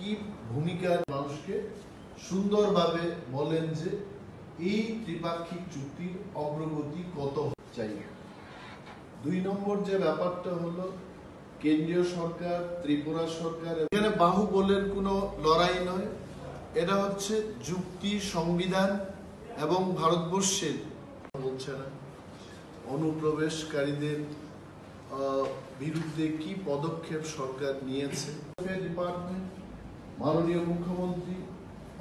কি ভূমিকার মানুষকে সুন্দরভাবে বলেন যে এই ত্রিপাক্ষিক চুক্তির অগ্রগতি কত চাই। ২ নম্বর যে ব্যাপারটা হলো কেন্দ্রীয় সরকার, ত্রিপুরা সরকার, এখানে বাহুবলের কোনো লড়াই নয়, এটা হচ্ছে যুক্তি, সংবিধান এবং ভারতবর্ষের বলছে না অনুপ্রবেশকারীদের বিরুদ্ধে কি পদক্ষেপ সরকার নিয়েছে। ডিপার্টমেন্ট, মাননীয় মুখ্যমন্ত্রী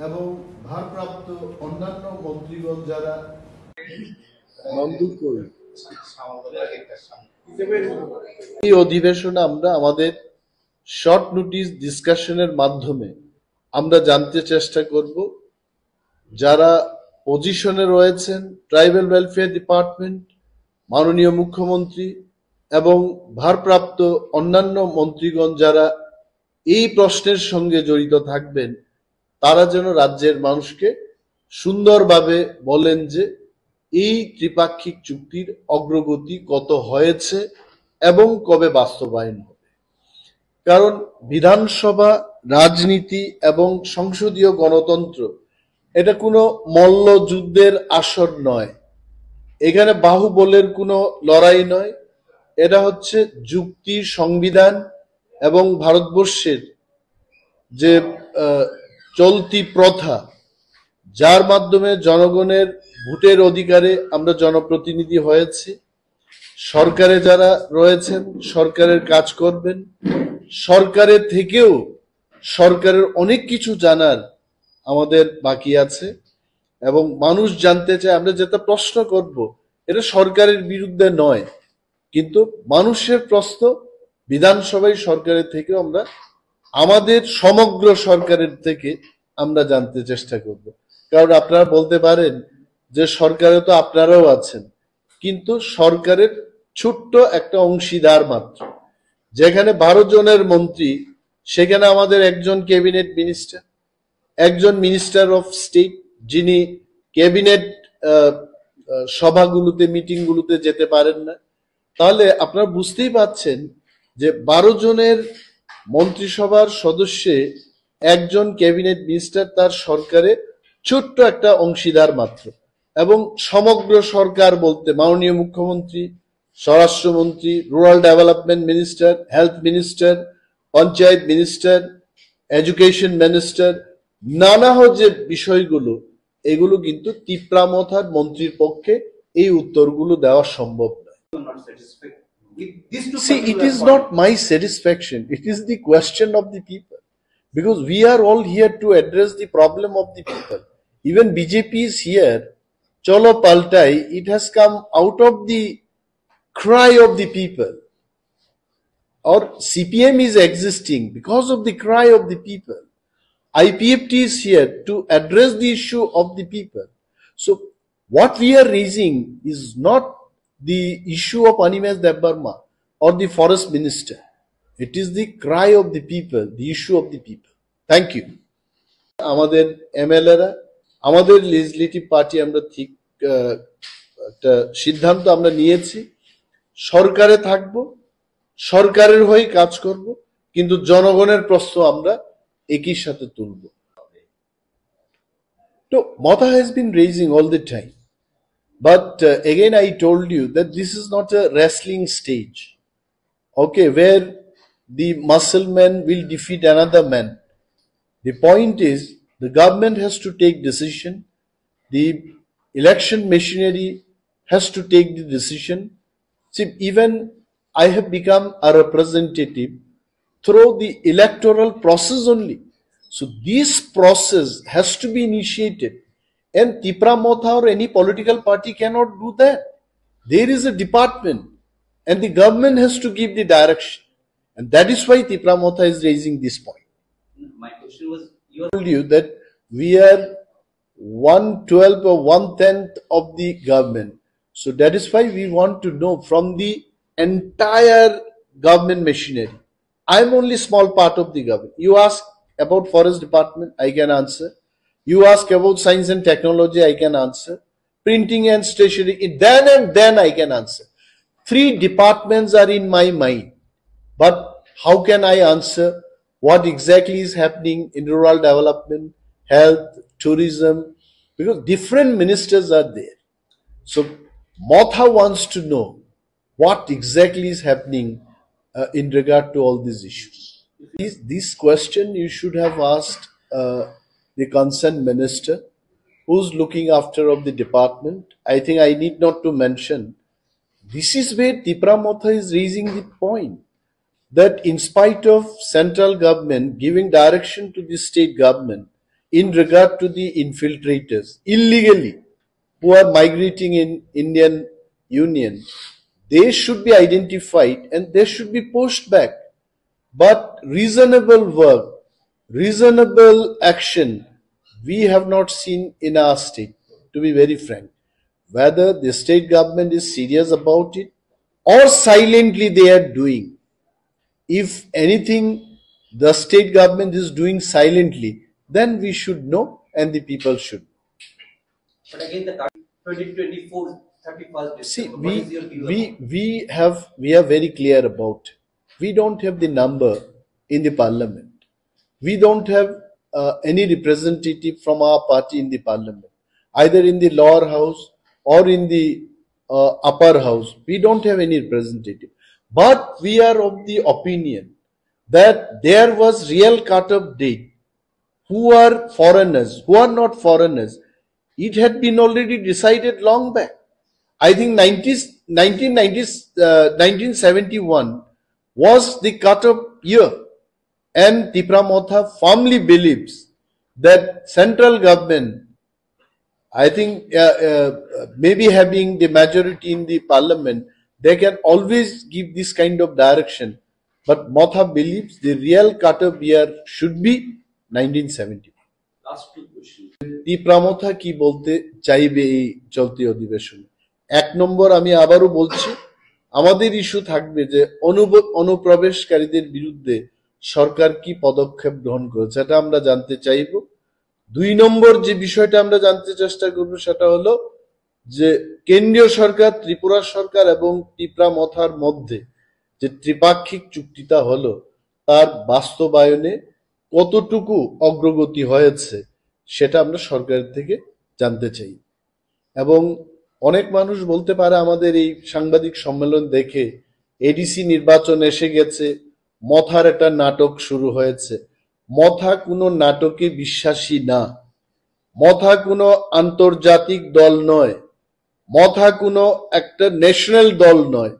এবং ভারপ্রাপ্ত অন্যান্য মন্ত্রীগণ যারা এই অধিবেশনে আমরা আমাদের শর্ট নোটিশ ডিসকাশনের মাধ্যমে আমরা জানতে চেষ্টা করব যারা পজিশনে রয়েছেন, ট্রাইবাল ওয়েলফেয়ার ডিপার্টমেন্ট, মাননীয় মুখ্যমন্ত্রী এবং ভারপ্রাপ্ত অন্যান্য মন্ত্রীগণ যারা এই প্রশ্নের সঙ্গে জড়িত থাকবেন, তারা যেন রাজ্যের মানুষকে সুন্দরভাবে বলেন যে এই ত্রিপাক্ষিক চুক্তির অগ্রগতি কত হয়েছে এবং কবে বাস্তবায়ন হবে। কারণ বিধানসভা, রাজনীতি এবং সংসদীয় গণতন্ত্র এটা কোনো মল্লযুদ্ধের আসর নয়, এখানে বাহুবলের কোনো লড়াই নয়, এটা হচ্ছে যুক্তি, সংবিধান এবং ভারতবর্ষের যে চলতি প্রথা, যার মাধ্যমে জনগণের ভোটের অধিকারে আমরা জনপ্রতিনিধি হয়েছি। সরকারে যারা রয়েছেন সরকারের কাজ করবেন, সরকারের থেকেও সরকারের অনেক কিছু জানার আমাদের বাকি আছে এবং মানুষ জানতে চায়। আমরা যেটা প্রশ্ন করব এটা সরকারের বিরুদ্ধে নয়, কিন্তু মানুষের প্রশ্ন বিধানসভায় সরকারের থেকেও আমরা আমাদের সমগ্র সরকারের থেকে আমরা জানতে চেষ্টা করব। কারণ আপনারা বলতে পারেন যে সরকারে তো আপনারাও আছেন, কিন্তু সরকারের ছোট্ট একটা অংশীদার মাত্র। যেখানে 12 জনের মন্ত্রী, সেখানে আমাদের একজন ক্যাবিনেট মিনিস্টার, একজন মিনিস্টার অফ স্টেট, যিনি ক্যাবিনেট সভাগুলোতে, মিটিংগুলোতে যেতে পারেন না। তাহলে আপনারা বুঝতেই পাচ্ছেন যে 12 জনের মন্ত্রিসভার সদস্যে একজন ক্যাবিনেট মিনিস্টার তার সরকারে ছোট্ট একটা অংশীদার মাত্র, এবং সমগ্র সরকার বলতে মাননীয় মুখ্যমন্ত্রী, স্বরাষ্ট্রমন্ত্রী, rural development minister, health minister, panchayat minister, education minister, নানা যে বিষয়গুলো, এগুলো কিন্তু তিপ্রামথার মন্ত্রীর পক্ষে এই উত্তরগুলো দেওয়া সম্ভব নয়। See, it is not my satisfaction, it is the question of the people, because we are all here to address the problem of the people. Even BJP is here, Cholo Paltai, it has come out of the cry of the people. Or CPM is existing because of the cry of the people. IPFT is here to address the issue of the people. So what we are raising is not the issue of Animesh Debbarma or the forest minister. It is the cry of the people, the issue of the people. Thank you. আমাদের এমএলএরা, আমাদের legislative party, আমরা ঠিক একটা সিদ্ধান্ত আমরা নিয়েছি, সরকারে থাকব, সরকারের হয়ে কাজ করব, কিন্তু জনগণের প্রশ্ন আমরা একই সাথে তুলব। তো Motha has been raising all the time, but again I told you that this is not a wrestling stage, okay, where the muscle man will defeat another man. The point is the government has to take decision, the election machinery has to take the decision. See, even I have become a representative through the electoral process only. So this process has to be initiated, and Tipramotha or any political party cannot do that. There is a department and the government has to give the direction, and that is why Tipramotha is raising this point. My question was, I told you that we are 1/12 or 1/10 of the government. So that is why we want to know from the entire government machinery. I am only small part of the government. You ask about forest department, I can answer. You ask about science and technology, I can answer. Printing and stationery, then I can answer. 3 departments are in my mind. But how can I answer what exactly is happening in rural development, health, tourism, because different ministers are there. So Motha wants to know what exactly is happening in regard to all these issues. This question you should have asked the concerned minister who's looking after of the department. I think I need not to mention this is where Tipra Motha is raising the point that in spite of central government giving direction to the state government in regard to the infiltrators illegally who are migrating in Indian Union, they should be identified and they should be pushed back. But reasonable work, reasonable action, we have not seen in our state, to be very frank. Whether the state government is serious about it or silently they are doing. If anything the state government is doing silently, then we should know and the people should. But again, the 2024 31st See, December, what is your view? we are very clear about it. We don't have the number in the parliament. We don't have any representative from our party in the parliament, either in the lower house or in the upper house. We don't have any representative. But we are of the opinion that there was real cut-off date. Who are foreigners, who are not foreigners, it had been already decided long back. I think 1971 was the cut-off year, and Tipra Motha firmly believes that central government, I think maybe having the majority in the parliament, they can always give this kind of direction. But Motha believes the real cut-off year should be 1970. Last two questions. Tipra Motha কি বলতে চাইবে এই চলতি অধিবেশনে? এক নম্বর আমি আবারও বলছি, আমাদের ইস্যু থাকবে যে অনুপ্রবেশকারীদের বিরুদ্ধে সরকার কি পদক্ষেপ গ্রহণ করেছে, এটা আমরা জানতে চাইব। দুই নম্বর যে বিষয়টা আমরা জানতে চেষ্টা করব সেটা হলো যে কেন্দ্রীয় সরকার, ত্রিপুরা সরকার এবং টিপরা মথার মধ্যে যে ত্রিপাক্ষিক চুক্তিটা হলো তার বাস্তবায়নে কতটুকু অগ্রগতি হয়েছে সেটা আমরা সরকারের থেকে জানতে চাই। এবং অনেক মানুষ বলতে পারে আমাদের এই সাংবাদিক সম্মেলন দেখে এডিসি নির্বাচন এসে গেছে, মথার একটা নাটক শুরু হয়েছে। মথা কোনো নাটকে বিশ্বাসী না, মথা কোনো আন্তর্জাতিক দল নয়, মথা কোনো একটা ন্যাশনাল দল নয়।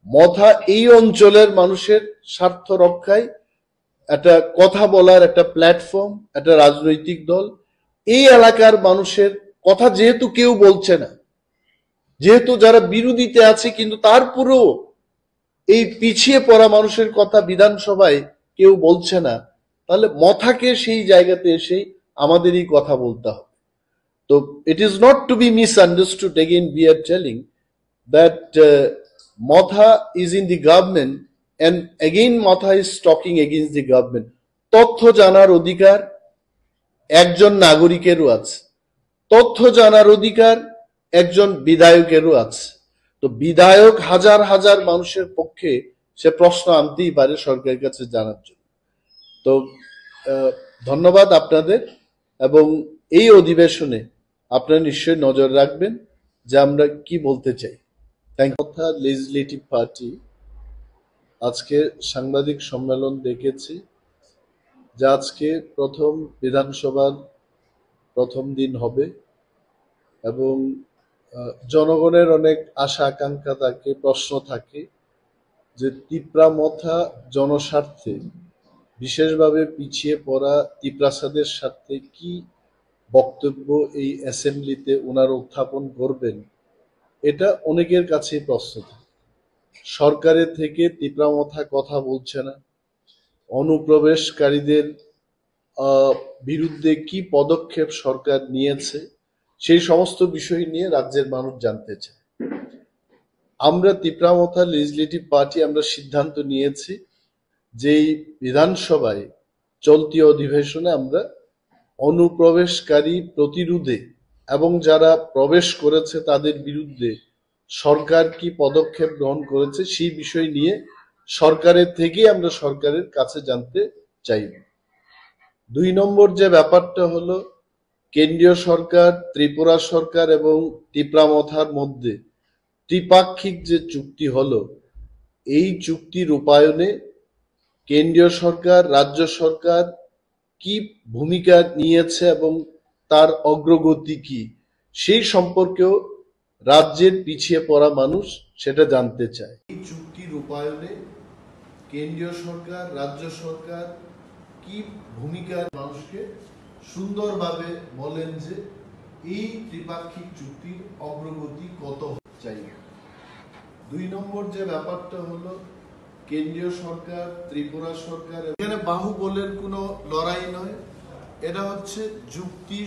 মথা এই অঞ্চলের মানুষের স্বার্থ রক্ষায় একটা কথা বলার একটা প্ল্যাটফর্ম, একটা রাজনৈতিক দল। এই এলাকার মানুষের কথা যেহেতু কেউ বলছে না, যেহেতু যারা বিরোধীতে আছে, কিন্তু তারপরেও এই পিছিয়ে পড়া মানুষের কথা বিধানসভায় কেউ বলছে না, তাহলে মথাকে সেই জায়গাতে এসে আমাদেরই কথা বলতে হবে। তো it is not to be misunderstood. Again, we are telling that Motha is in the government and again Motha is talking against the government. তথ্য জানার অধিকার একজন নাগরিকেরও আছে, তথ্য জানার অধিকার একজন বিধায়কেরও আছে। তো বিধায়ক হাজার হাজার মানুষের পক্ষে সে প্রশ্ন আনতেই পারে সরকারের কাছে জানার জন্য। তো ধন্যবাদ আপনাদের, এবং এই অধিবেশনে আপনারা নিশ্চয়ই নজর রাখবেন যে আমরা কি বলতে চাই। কথা লেজিসলেটিভ পার্টি আজকে সাংবাদিক সম্মেলন দেখেছি, যে আজকে প্রথম বিধানসভার প্রথম দিন হবে এবং জনগণের অনেক আশা আকাঙ্ক্ষা থাকে, প্রশ্ন থাকে যে তিপ্রা মথা জনস্বার্থে, বিশেষভাবে পিছিয়ে পড়া তিপ্রাসাদের স্বার্থে কি বক্তব্য এই অ্যাসেম্বলিতে ওনারা উত্থাপন করবেন, এটা অনেকের কাছেই প্রশ্ন থাকে। সরকারের থেকে তিপ্রা মথা কথা বলছে না, অনুপ্রবেশকারীদের বিরুদ্ধে কি পদক্ষেপ সরকার নিয়েছে সেই সমস্ত বিষয় নিয়ে রাজ্যের মানুষ জানতে চায়। আমরা তিপ্রা মথা লেজিসলেটিভ পার্টি আমরা সিদ্ধান্ত নিয়েছি যে এই বিধানসভায় চলতি অধিবেশনে আমরা অনুপ্রবেশকারী প্রতিরোধে এবং যারা প্রবেশ করেছে তাদের বিরুদ্ধে সরকার কি পদক্ষেপ গ্রহণ করেছে সেই বিষয় নিয়ে সরকারের থেকেই আমরা সরকারের কাছে জানতে চাইব। 2 নম্বর যে ব্যাপারটা হলো, কেন্দ্রীয় সরকার, ত্রিপুরা সরকার এবং টিপ্রামথার মধ্যে ত্রিপাক্ষিক যে চুক্তি হলো, এই চুক্তি রূপায়ণে কেন্দ্রীয় সরকার, রাজ্য সরকার কি ভূমিকা নিয়েছে এবং তার অগ্রগতি কি, সেই সম্পর্কেও রাজ্যের পিছিয়ে পড়া মানুষ সেটা জানতে চায়। এই চুক্তি রূপায়ণে কেন্দ্রীয় সরকার, রাজ্য সরকার কি ভূমিকা, মানুষকে সুন্দরভাবে বলেন যে এই ত্রিপাক্ষিক চুক্তির অগ্রগতি কত চাই। 2 নম্বর যে ব্যাপারটা হলো, কেন্দ্রীয় সরকার, ত্রিপুরা সরকার, এখানে বাহুবলের কোনো লড়াই নয়, এটা হচ্ছে যুক্তি